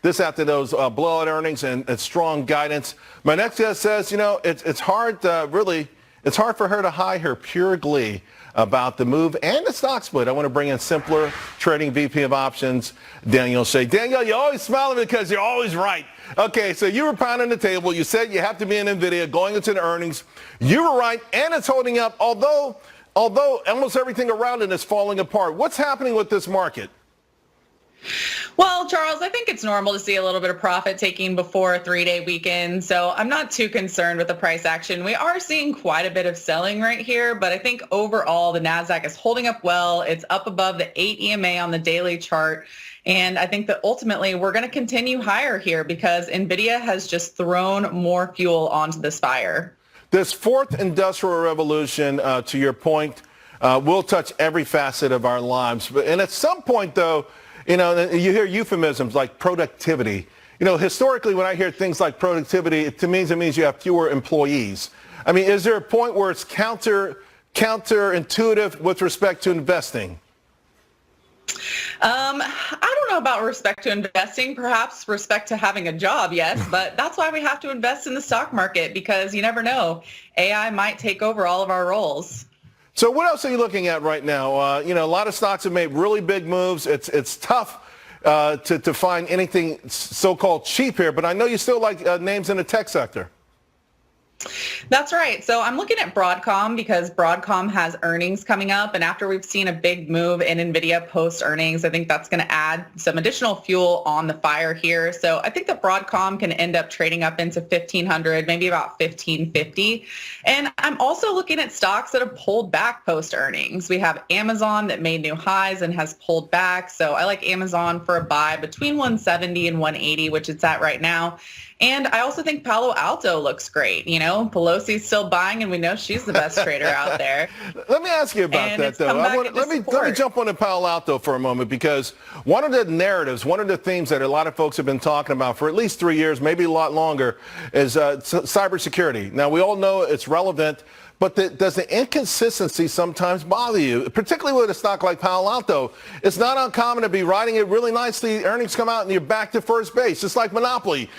This after those blowout earnings and strong guidance. My next guest says, it's hard it's hard for her to hide her pure glee about the move and the stock split. I want to bring in Simpler Trading VP of Options, Danielle Shay. Danielle, you're always smiling because you're always right. Okay, so you were pounding the table. You said you have to be in Nvidia going into the earnings. You were right, and it's holding up, although almost everything around it is falling apart. What's happening with this market? Well, Charles, I think it's normal to see a little bit of profit taking before a 3-day weekend, so I'm not too concerned with the price action. We are seeing quite a bit of selling right here, but I think overall the NASDAQ is holding up well. It's up above the 8 EMA on the daily chart, and I think that ultimately we're going to continue higher here because Nvidia has just thrown more fuel onto this fire. This fourth industrial revolution, to your point, will touch every facet of our lives. And at some point, though, you hear euphemisms like productivity. Historically, when I hear things like productivity, it means you have fewer employees. I mean, is there a point where it's counterintuitive with respect to investing? I don't know about respect to investing, perhaps respect to having a job, yes, but that's why we have to invest in the stock market because you never know. AI might take over all of our roles. So what else are you looking at right now? A lot of stocks have made really big moves. It's tough to find anything so-called cheap here, but I know you still like names in the tech sector. That's right. So I'm looking at Broadcom because Broadcom has earnings coming up. And after we've seen a big move in Nvidia post earnings, I think that's going to add some additional fuel on the fire here. So I think that Broadcom can end up trading up into 1,500, maybe about 1,550. And I'm also looking at stocks that have pulled back post earnings. We have Amazon that made new highs and has pulled back. So I like Amazon for a buy between 170 and 180, which it's at right now. And I also think Palo Alto looks great. Pelosi's still buying, and we know she's the best trader out there. Let me ask you about that, though. Let me jump on to Palo Alto for a moment, because one of the narratives, one of the themes that a lot of folks have been talking about for at least 3 years, maybe a lot longer, is cybersecurity. Now, we all know it's relevant, but does the inconsistency sometimes bother you, particularly with a stock like Palo Alto? It's not uncommon to be riding it really nicely. Earnings come out and you're back to first base, just like Monopoly.